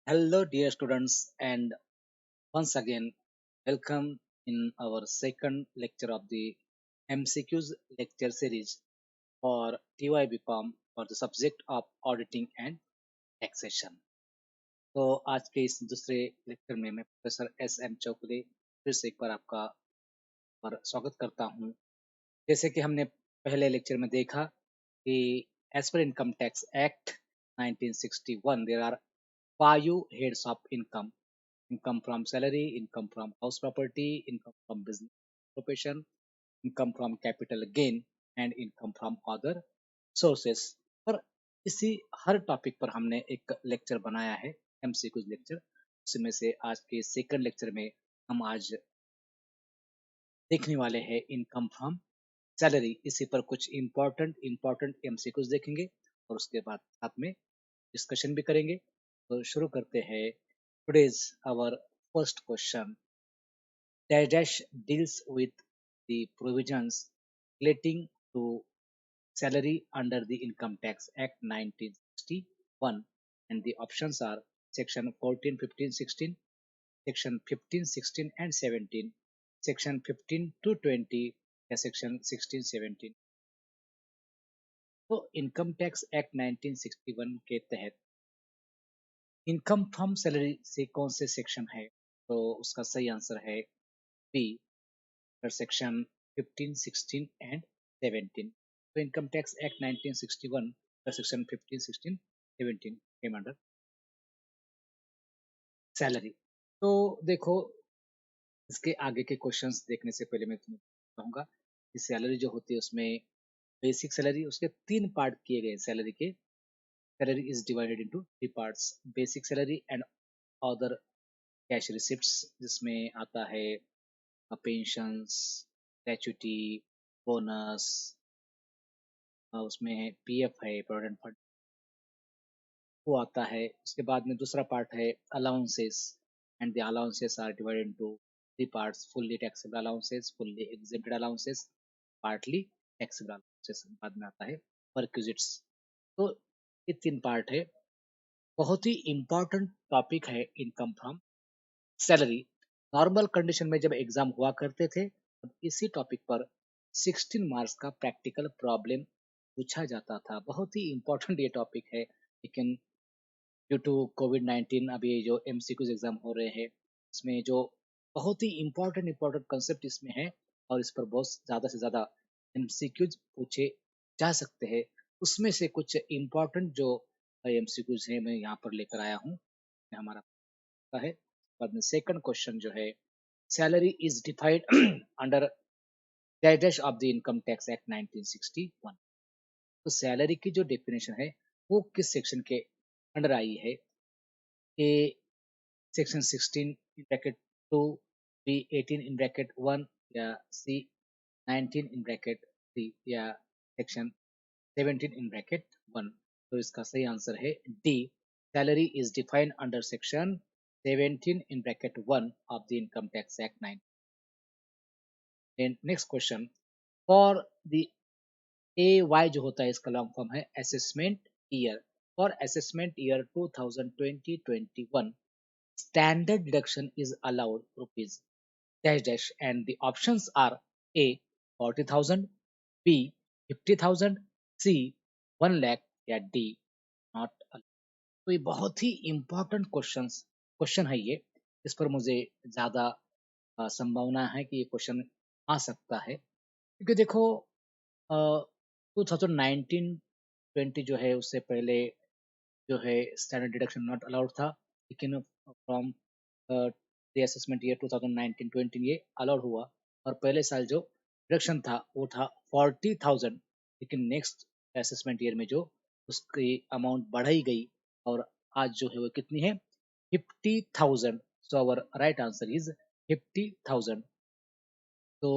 Hello, dear students, and once again, welcome in our second lecture of the MCQs lecture series for TY BCom for the subject of auditing and taxation. तो आज के इस दूसरे lecture में मैं professor SM चौकले फिर से एक बार आपका पर स्वागत करता हूँ। जैसे कि हमने पहले लेक्चर में देखा कि as per income tax act 1961 there are 5 heads of income from salary, income from house property, income from business occupation, income from capital gain and income from other sources। पर इसी हर टॉपिक पर हमने एक lecture बनाया है, MCQ lecture. उसमें से आज के सेकंड लेक्चर में हम आज देखने वाले हैं इनकम फ्रॉम सैलरी। इसी पर कुछ इम्पोर्टेंट एमसीक्यूज देखेंगे और उसके बाद साथ में डिस्कशन भी करेंगे। तो शुरू करते हैं। Today's our first question dash dash deals with the provisions relating to salary under the Income Tax Act 1961, and the options are section 14, 15, 16, section 15, 16 and 17, section 15 to 20 या section 16, 17। तो इनकम टैक्स एक्ट 1961 के तहत income from salary से कौन से section है? तो उसका सही आंसर है बी, सेक्शन 15, 16 एंड 17। तो income tax act 1961 section 15, 16, 17 came under salary. तो देखो, इसके आगे के क्वेश्चंस देखने से पहले मैं तुम्हें कहूंगा कि सैलरी जो होती है उसमें बेसिक सैलरी, उसके 3 पार्ट किए गए सैलरी के। Salary is divided into 3 parts, basic salary and other cash receipts, जिसमें आता है पेंशंस, ग्रेचुटी, बोनस, उसमें पीएफ है, प्रोविडेंट फंड वो आता है। उसके बाद में दूसरा पार्ट है allowances, and the allowances are divided into 3 parts, fully taxable allowances, fully exempted allowances, partly taxable allowances. बाद में आता है परक्विजिट्स। तो ये 3 पार्ट है। बहुत ही इंपॉर्टेंट टॉपिक है income from salary. Normal condition में जब एग्जाम हुआ करते थे तब इसी टॉपिक पर 16 मार्क्स का प्रैक्टिकल प्रॉब्लम पूछा जाता था। बहुत ही इंपॉर्टेंट ये टॉपिक है, लेकिन ड्यू टू कोविड-19 अभी जो एमसीक्यूज एग्जाम हो रहे हैं, इसमें जो बहुत ही इम्पोर्टेंट कंसेप्ट इसमें है और इस पर बहुत ज़्यादा से ज़्यादा एमसीक्यूज पूछे जा सकते हैं। उसमें से कुछ इम्पोर्टेंट जो एमसीक्यूज हैं मैं यहाँ पर लेकर आया हूँ। हमारा है। बाद में सेकंड क्वेश्चन जो है, salary is defined under dash of the income tax act 1961। तो सैलरी की जो डेफिनेशन है वो किस सेक्शन के अंडर आई है? A section 16 in bracket 2, B 18 in bracket 1 या C 19 in bracket 3 या सेक्शन 17 in bracket 1। तो इसका सही आंसर है D, salary is defined under section 17 in bracket 1 of the income tax act 9। Next question, for the A Y जो होता है इसका लॉन्ग फॉर्म है assessment year. For assessment year 2020-21 standard deduction is allowed rupees dash dash, and the options are A 40,000, B 50,000, C 1 lakh या D not allowed। तो ये बहुत ही important question है ये। इस पर मुझे ज़्यादा संभावना है कि ये क्वेश्चन आ सकता है, क्योंकि देखो 2019-20 जो है उससे पहले जो है स्टैंडर्ड डिडक्शन नॉट अलाउड था, लेकिन फ्रॉम द असेसमेंट ईयर 2019-20 ये अलाउड हुआ। और पहले साल जो डिडक्शन था वो था 40,000, लेकिन नेक्स्ट असेसमेंट ईयर में जो उसकी अमाउंट बढ़ाई गई और आज जो है वो कितनी है 50,000। So our right answer is 50,000। तो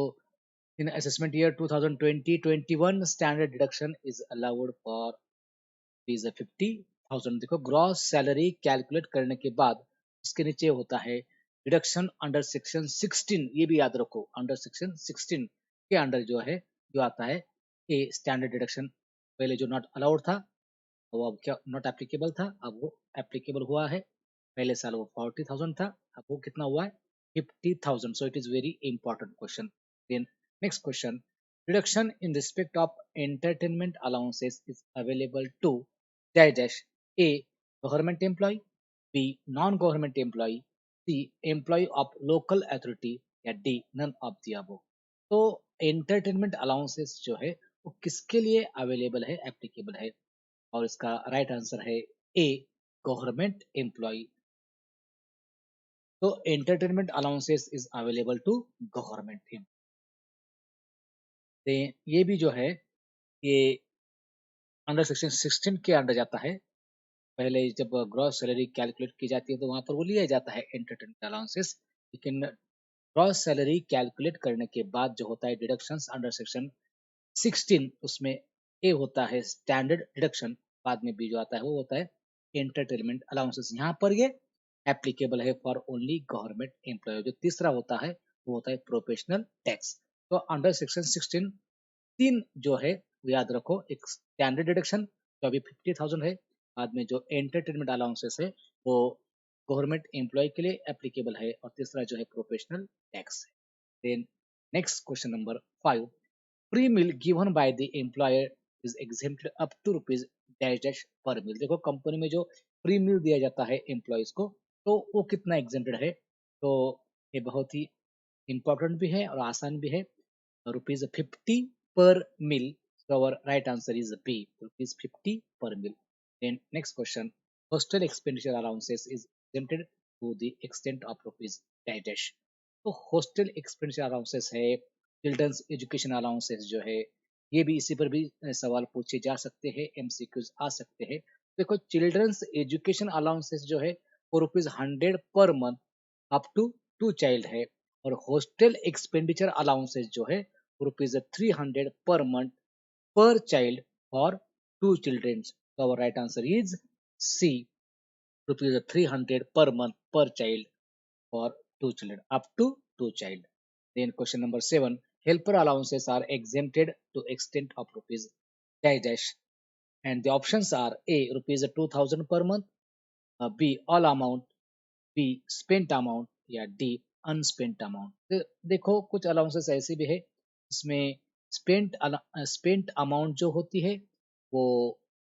in assessment year 2020-21 standard deduction is allowed for is 50,000। देखो, ग्रॉस सैलरी कैलकुलेट करने के बाद इसके नीचे होता है डिडक्शन अंडर सेक्शन 16। ये भी याद रखो, अंडर सेक्शन 16 के अंडर जो है जो आता है ए स्टैंडर्ड डिडक्शन। पहले जो नॉट अलाउड था वो अब क्या नॉट एप्लीकेबल था, अब वो एप्लीकेबल हुआ है। पहले साल वो 40,000 था, अब वो कितना हुआ है 50,000. So it is very important question. Then next question, reduction in respect of entertainment allowances is available to dash dash a government employee, b non-government employee, c employee of local authority या d none of the above. तो entertainment allowances जो है वो किसके लिए available है, applicable है? और इसका राइट आंसर है ए गवर्नमेंट एम्प्लॉय. तो entertainment allowances is available to government. ये भी जो है ये अंडर सेक्शन 16 के अंडर जाता है. पहले जब ग्रॉस सैलरी कैलकुलेट की जाती है तो वहां पर वो लिया जाता है एंटरटेनमेंट अलाउंसेस. लेकिन ग्रॉस सैलरी कैलकुलेट करने के बाद जो होता है डिडक्शंस अंडर सेक्शन 16, उसमें ए होता है स्टैंडर्ड डिडक्शन, बाद में बी जो आता है वो होता है एंटरटेनमेंट अलाउंसेस. यहाँ पर ये एप्लीकेबल है फॉर ओनली गवर्नमेंट एम्प्लॉय. जो तीसरा होता है वो होता है प्रोफेशनल टैक्स. तो अंडर सेक्शन 16 तीन जो है वो याद रखो. एक स्टैंडर्ड डिडक्शन जो अभी 50,000 है, बाद में जो एंटरटेनमेंट अलाउंसेस है वो गवर्नमेंट एम्प्लॉय के लिए एप्लीकेबल है, और तीसरा जो है प्रोफेशनल टैक्स है. Then next question number 5, free meal given by the employer is exempted up to rupees dash dash per meal. देखो कंपनी में जो फ्री मील दिया जाता है एम्प्लॉयज को, तो वो कितना एग्जेम्प्टेड है? तो ये बहुत ही इंपॉर्टेंट भी है और आसान भी है. Rupees 50 per meal. So our right answer is B, rupees 50 per meal. Then next question, hostel expenditure allowances is exempted to the extent of rupees dash dash. तो hostel expenditure allowances है, children's education allowances जो है, ये भी इसी पर भी सवाल पूछे जा सकते हैं, एमसीक्यूज आ सकते हैं. देखो चिल्ड्रंस एजुकेशन अलाउंसेस जो है वो ₹100 per month up to 2 child है, और हॉस्टल एक्सपेंडिचर अलाउंसेस जो है ₹300 per month per child for 2 children. So our right answer is C, ₹300 per month per child for 2 children up to 2 child. Then question number 7, helper allowances are exempted to extent of rupees dash dash, and the options are A rupees 2,000 per month, B all amount, be spent amount, या D अनस्पेंट amount. देखो कुछ allowances ऐसे भी है इसमें spent amount जो होती है वो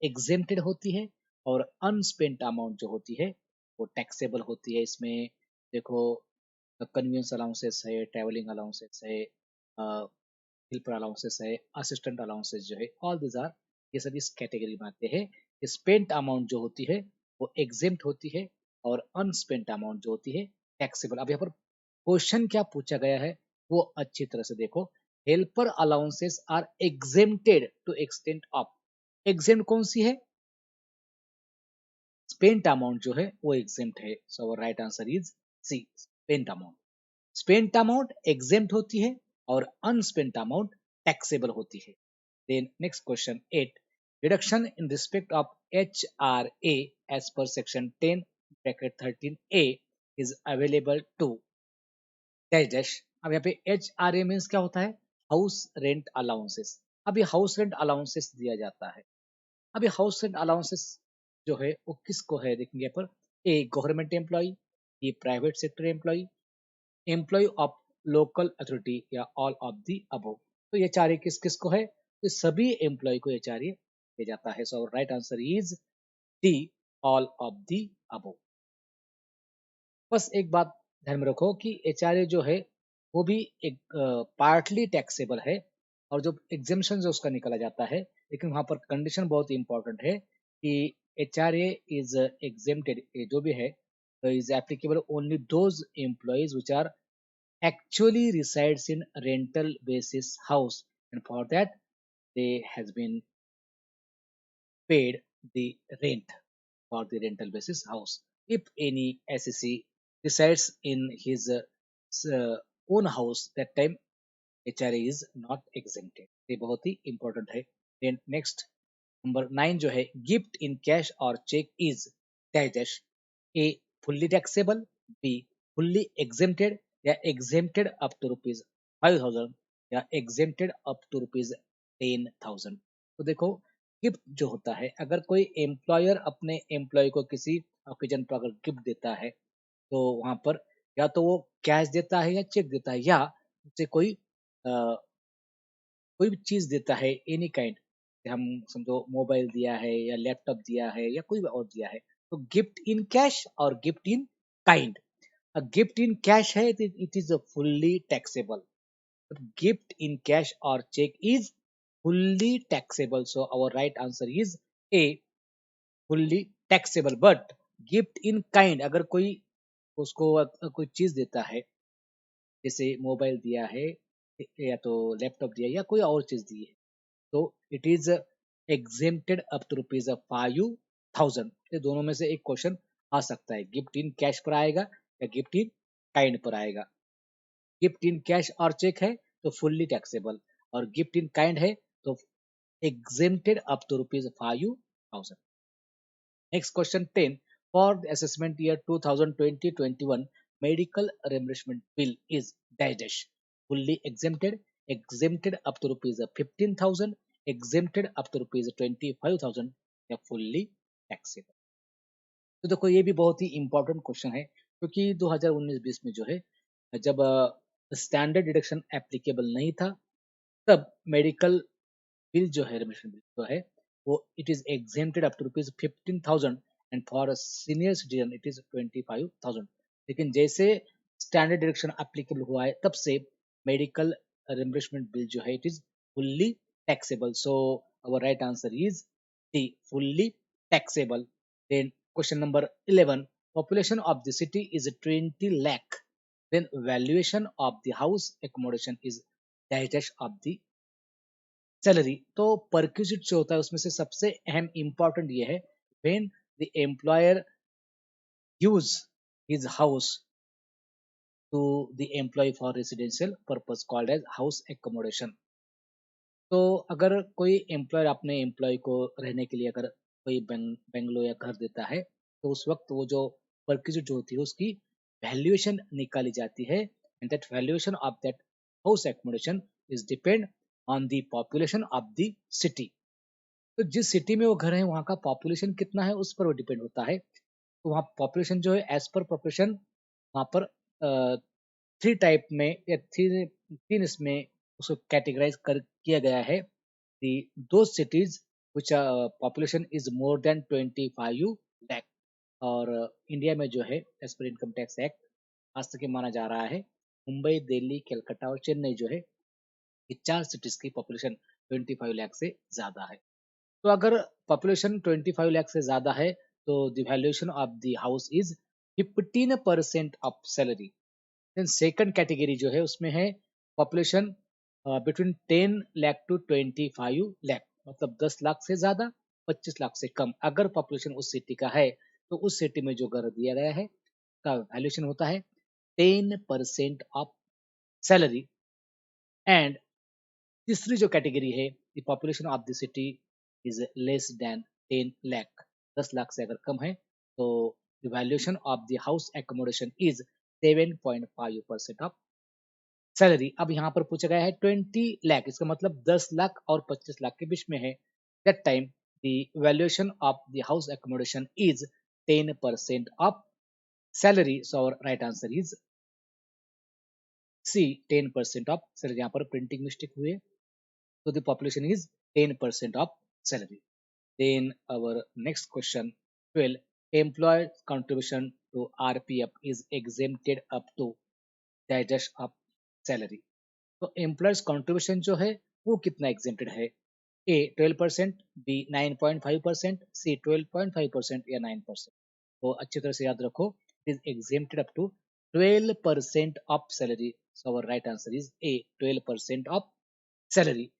एग्जेम्प्टेड होती है, और अनस्पेंट अमाउंट जो होती है वो टैक्सेबल होती है. इसमें देखो कन्वीनियंस अलाउंसेस है, ट्रैवलिंग अलाउंसेस है, हेल्पर अलाउंसेस है, असिस्टेंट अलाउंसेस जो है, ऑल दिस आर, ये सभी इस कैटेगरी में आते हैं. स्पेंट अमाउंट जो होती है वो एग्जेम्प्ट होती है, और अनस्पेंट अमाउंट जो होती है टैक्सेबल. अब यहाँ पर क्वेश्चन क्या पूछा गया है वो अच्छी तरह से देखो. Helper allowances are exempted to extent of, exempt कौन सी है? स्पेंट अमाउंट जो है वो एग्जेम्प्ट है. So right answer is C, spent amount. Spent amount exempt होती है और अनस्पेंट अमाउंट टैक्सेबल होती है. Then next question 8, deduction in respect of HRA as per section 10 bracket 13A is available to dash dash. अब यहाँ पे HRA means क्या होता है? House rent allowances. अब ये हाउस रेंट अलाउंसेस दिया जाता है. अब ये हाउस रेंट अलाउंसेस जो है वो किसको है देखेंगे यहाँ पर. A government employ, B private sector employ, employ of local authority, या ऑल ऑफ दी अबव. तो ये चार किस किस को है? तो सभी एम्प्लॉय को HRA दिया जाता है. So right answer is D, all of the above. बस एक बात ध्यान में रखो कि HRA जो है वो भी एक पार्टली टैक्सेबल है, और जो एग्जेम्पशन जो उसका निकाला जाता है, लेकिन वहां पर कंडीशन बहुत इंपॉर्टेंट है कि HRA इज एग्जेम्प्टेड, जो भी है is applicable only those employees which are actually resides in rental basis house, and for that they has been paid the rent for the rental basis house. If any SEC resides in his own house, that time HRA is not exempted. ये बहुत ही important है. Then next number 9 जो है, gift in cash और cheque is dash dash. A fully taxable, B fully exempted, या exempted up to rupees 5,000, या exempted up to rupees 10,000. तो देखो गिफ्ट जो होता है, अगर कोई एम्प्लॉयर अपने एम्प्लॉय को किसी ओकेजन पर अगर गिफ्ट देता है तो वहाँ पर या तो वो कैश देता है या चेक देता है या उसे कोई भी चीज़ देता है एनी काइंड, हम समझो मोबाइल दिया है या लैपटॉप दिया है या कोई और दिया है, तो गिफ्ट इन कैश और gift in kind. Gift in cash है तो it is fully taxable, gift in cash or check is fully taxable. So our right answer is A, fully taxable. But gift in kind, अगर कोई उसको कोई चीज देता है, जैसे मोबाइल दिया है या तो लैपटॉप दिया है या कोई और चीज दी है, तो it is exempted up to ₹5,000। ये दोनों में से एक क्वेश्चन आ सकता है, गिफ्ट इन कैश पर आएगा या गिफ्ट इन काइंड पर आएगा। गिफ्ट इन कैश और चेक है तो फुल्ली टैक्सेबल, और गिफ्ट इन काइंड है तो exempted up to ₹5,000. Next question 10. For the assessment year 2020-21, medical reimbursement bill is dash dash. Fully exempted, exempted up to ₹15,000, exempted up to ₹25,000 या fully taxable। तो देखो ये भी बहुत ही इंपॉर्टेंट क्वेश्चन है, क्योंकि 2019-20 में जो है जब स्टैंडर्ड डिडक्शन एप्लीकेबल नहीं था, तब मेडिकल बिल जो है, रेमिशन बिल जो है, वो it is exempted up to ₹15,000 and for senior citizen it is 25,000। लेकिन जैसे स्टैंडर्ड डिडक्शन एप्लीकेबल हुआ है, तब से मेडिकल रिम्बर्समेंट बिल जो है it is fully taxable. So our right answer is D, fully taxable. Then question number 11, population of the city is 20 lakh, then valuation of the house accommodation is dash dash of the salary. तो perquisite जो होता है उसमें से सबसे अहम important ये है, when the employer use his house to the employee for residential purpose called as house accommodation. तो अगर कोई एम्प्लॉयर अपने एम्प्लॉय को रहने के लिए अगर कोई बेंगलो या घर देता है, तो उस वक्त वो जो परक्यूजिट जो होती है उसकी वैल्यूएशन निकाली जाती है, and that valuation of that house accommodation is depend on the population of the city. तो जिस सिटी में वो घर है वहाँ का पॉपुलेशन कितना है उस पर वो डिपेंड होता है। तो वहाँ पॉपुलेशन जो है एज पर पॉपुलेशन वहाँ पर थ्री टाइप में या तीन इसमें उसको कैटेगराइज कर किया गया है। दी दो cities which population is more than 25 lakh, और इंडिया में जो है as per income tax act आज तक ये माना जा रहा है, मुंबई, दिल्ली, कलकत्ता और चेन्नई जो है, ये चार सिटीज की पॉपुलेशन 25 लाख से ज्यादा है। तो अगर पॉपुलेशन 25 लाख से ज्यादा है तो the valuation of the house is 15% of salary. Then second category जो है उसमें है population between 10 lakh to 25 lakh, मतलब 10 लाख से ज्यादा, 25 लाख से कम। अगर पॉपुलेशन उस सिटी का है तो उस सिटी में जो घर दिया गया है का वैल्यूएशन होता है 10% ऑफ सैलरी। एंड तीसरी जो कैटेगरी है, the population of the city is less than 10 lakh, 10 lakh से अगर कम है, तो the valuation of the house accommodation is 7.5% of salary. अब यहाँ पर पूछा गया है 20 लाख, इसका मतलब 10 लाख और 25 लाख के बीच में है। That time the valuation of the house accommodation is 10% of salary. So our right answer is C, 10% of salary. यहाँ पर प्रिंटिंग मिस्टेक हुई है, so the population is 10% of salary. Then our next question 12, employer contribution to RPF is exempted up to dash of salary। तो employers contribution जो है वो कितना exempted है? ए 12%, बी 9.5%, सी 12.5% या 9%। तो अच्छी तरह से याद रखो, it is exempted up to 12% of salary. So our right answer is A, 12% of salary.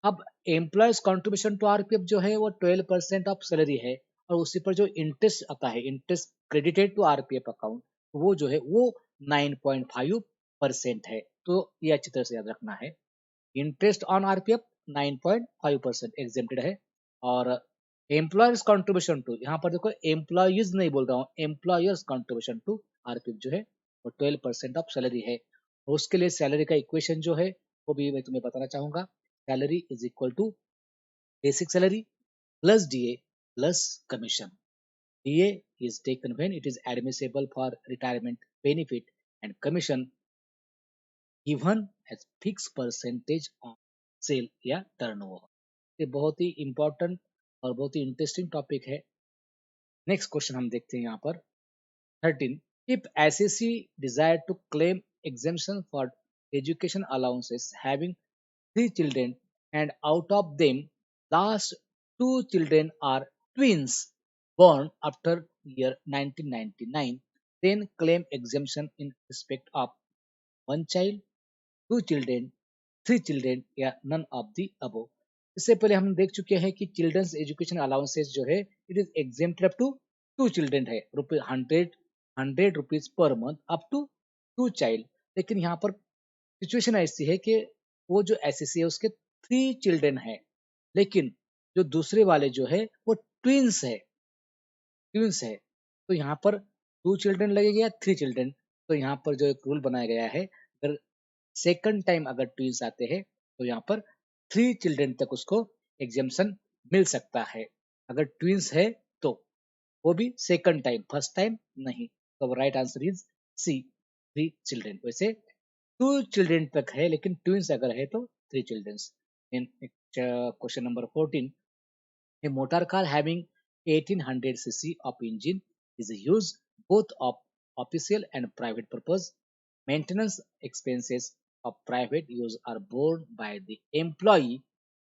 अब एम्प्लॉयज कॉन्ट्रीब्यूशन टू आरपीएफ जो है वो 12% ऑफ सैलरी है, और उसी पर जो इंटरेस्ट आता है, interest credited to RPF account, वो जो है वो 9.5% है। तो ये अच्छी तरह से याद रखना है, इंटरेस्ट ऑन आरपीएफ 9.5% एग्जेम्प्टेड है, और एम्प्लॉयर्स कॉन्ट्रीब्यूशन टू, यहाँ पर देखो एम्प्लॉयज नहीं बोल रहा हूँ, एम्प्लॉयर्स कॉन्ट्रीब्यूशन टू आरपीएफ जो है वो 12% ऑफ सैलरी है। और उसके लिए सैलरी का इक्वेशन जो है वो भी मैं तुम्हें बताना चाहूंगा। Salary is equal to basic salary plus DA plus commission. DA is taken when it is admissible for retirement benefit and commission given as fixed percentage on sale या टर्नओवर। ये बहुत ही इंपॉर्टेंट और बहुत ही इंटरेस्टिंग टॉपिक है। Next question हम देखते हैं यहाँ पर 13, if SEC desire to claim exemption for education allowances having 3 children and out of them last 2 children are twins born after year 1999, then claim exemption in respect of 1 child, 2 children, 3 children या none of the above। इससे पहले हम देख चुके हैं कि children's education allowances जो है it is exempted up to 2 children है, रुपये 100 rupees per month up to 2 child. लेकिन यहाँ पर सिचुएशन ऐसी है कि वो जो एसएससी है उसके 3 चिल्ड्रन है, लेकिन जो दूसरे वाले जो है वो ट्विंस है। तो यहाँ पर 2 चिल्ड्रन लगेगा या 3 चिल्ड्रन। तो यहाँ पर जो एक रूल बनाया गया है, अगर सेकंड टाइम अगर ट्विंस आते हैं तो यहाँ पर 3 चिल्ड्रन तक उसको एग्जेम्पशन मिल सकता है, अगर ट्विंस है तो, वो भी सेकंड टाइम, फर्स्ट टाइम नहीं। तो right answer is C, 3 children. वैसे 2 चिल्ड्रन तक है, लेकिन ट्विंस अगर है तो 3 children. Question number 14, a motor car having 1800 cc of engine is used both of official and private purpose. Maintenance expenses of private use are borne by the employee.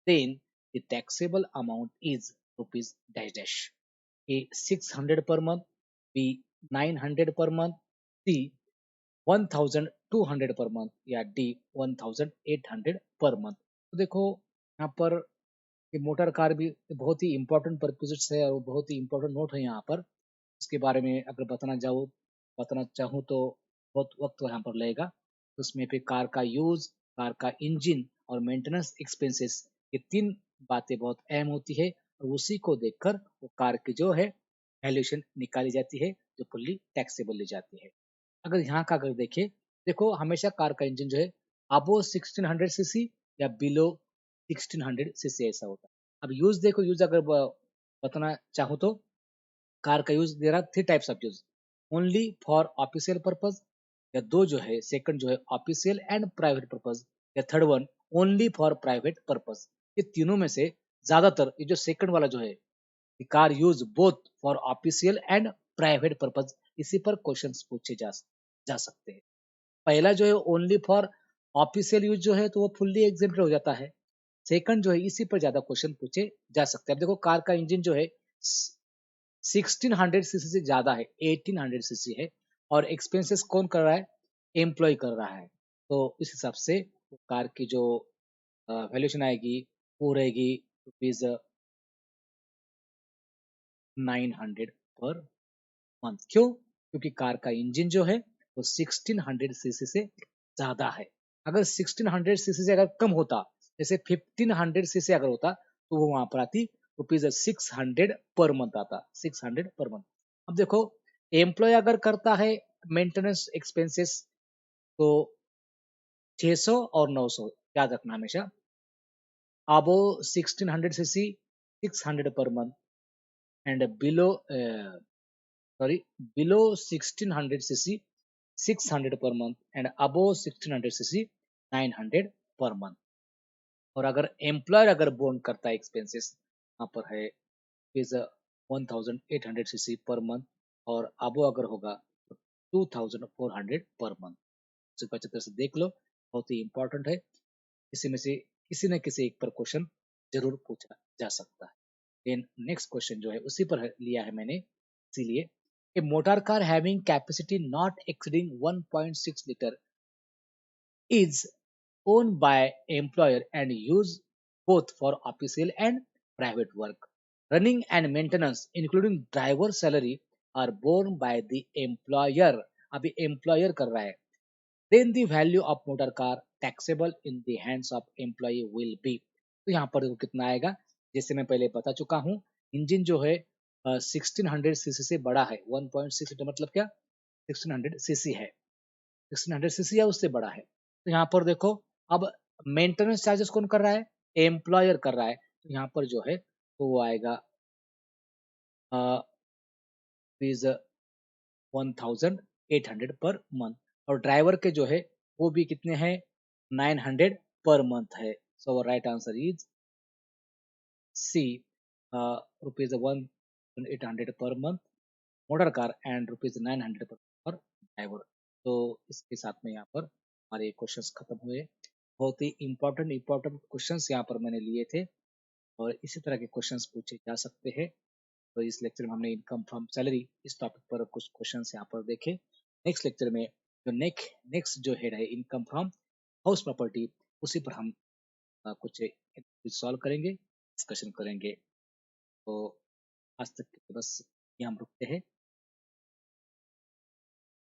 Then the taxable amount is rupees dash dash. A 600 per month, B 900 per month, C 1200 per month या D 1800 per month. तो देखो यहाँ पर ये motor car भी बहुत ही important perquisites है और बहुत ही इंपॉर्टेंट नोट है यहाँ पर। इसके बारे में अगर बताना चाहूँ तो बहुत वक्त यहाँ पर लगेगा। तो उसमें फिर कार का यूज, कार का इंजन और मेंटेनेंस एक्सपेंसेस, ये 3 बातें बहुत अहम होती है और उसी को देखकर वो कार की जो है वैल्यूएशन निकाली जाती है, जो फुल्ली टैक्सेबल ली जाती है। अगर यहाँ का अगर देखें, देखो हमेशा कार का इंजन जो है अबो 1600 सीसी या बिलो 1600 सीसी ऐसा होता है। अब यूज देखो, यूज अगर बताना चाहूँ तो कार का use there are 3 types of use, only for official purpose, या दो जो है सेकंड जो है ऑफिशियल एंड प्राइवेट पर्पज, या third one only for private purpose. ये तीनों में से ज्यादातर ये जो सेकंड वाला जो है, car use both for official and private purpose, इसी पर क्वेश्चंस पूछे जा सकते हैं। पहला जो है ओनली फॉर ऑफिशियल यूज जो है तो वो फुल्ली एग्जेम्प्टेड हो जाता है। सेकंड जो है इसी पर ज्यादा क्वेश्चन पूछे जा सकते हैं। अब देखो कार का इंजन जो है 1600 सीसी से ज्यादा है, 1800 सीसी है, और एक्सपेंसेस कौन कर रहा है, एम्प्लॉय कर रहा है। तो इस हिसाब से कार की जो वैल्यूएशन आएगी वो रहेगी रुपीज 900 पर मंथ। क्यों? क्योंकि कार का इंजन जो है वो 1600 सीसी से ज्यादा है। अगर 1600 सीसी से अगर कम होता, जैसे 1500 सीसी अगर होता, तो वो वहां पर आती रुपीज 600 पर मंथ आता, 600 पर मंथ। अब देखो एम्प्लॉय अगर करता है मेंटेनेंस एक्सपेंसेस तो 600 और 900 याद रखना हमेशा। अबो 1600 CC 600 per month, and below 1600 cc 600 per month, and above 1600 cc 900 per month। और अगर एम्प्लॉयर अगर बोन करता है एक्सपेंसेस, यहाँ पर है इज 1800 सीसी पर मंथ, और अबो अगर होगा तो 2400 पर मंथ। इसको अच्छी तरह से देख लो, बहुत ही इंपॉर्टेंट है। इसी में से किसी न किसी एक पर क्वेश्चन जरूर पूछा जा सकता है। देन नेक्स्ट क्वेश्चन जो है उसी पर लिया है मैंने, इसीलिए a motor car having capacity not exceeding 1.6 liter is owned by employer and used both for official and private work. Running and maintenance, including driver salary, are borne by the employer. अभी employer कर रहा है। Then the value of motor car taxable in the hands of employee will be। तो यहाँ पर कितना आएगा, जैसे मैं पहले बता चुका हूँ, इंजन जो है 1600 सीसी से बड़ा है। 1.6 लीटर मतलब क्या, 1600 सीसी है, 1600 सीसी या उससे बड़ा है। तो यहाँ पर देखो, अब मेंटेनेंस चार्जेस कौन कर रहा है, एम्प्लॉयर कर रहा है। तो यहाँ पर जो है तो वो आएगा रुपीज 1800 पर मंथ। और ड्राइवर के जो है वो भी कितने हैं, 900 पर मंथ है। So right answer is C, rupees 1800 per month motor car and rupees 900 per driver. तो इसके साथ में यहाँ पर हमारे क्वेश्चंस खत्म हुए। बहुत ही इंपॉर्टेंट क्वेश्चंस यहाँ पर मैंने लिए थे और इसी तरह के क्वेश्चंस पूछे जा सकते हैं। तो इस लेक्चर में हमने इनकम फ्रॉम सैलरी इस टॉपिक पर कुछ क्वेश्चंस यहाँ पर देखे। नेक्स्ट लेक्चर में जो नेक्स्ट जो हेड है इनकम फ्रॉम हाउस प्रॉपर्टी, उसी पर हम कुछ सॉल्व करेंगे, डिस्कशन करेंगे। तो आज तक के लिए बस ये हम रुकते हैं।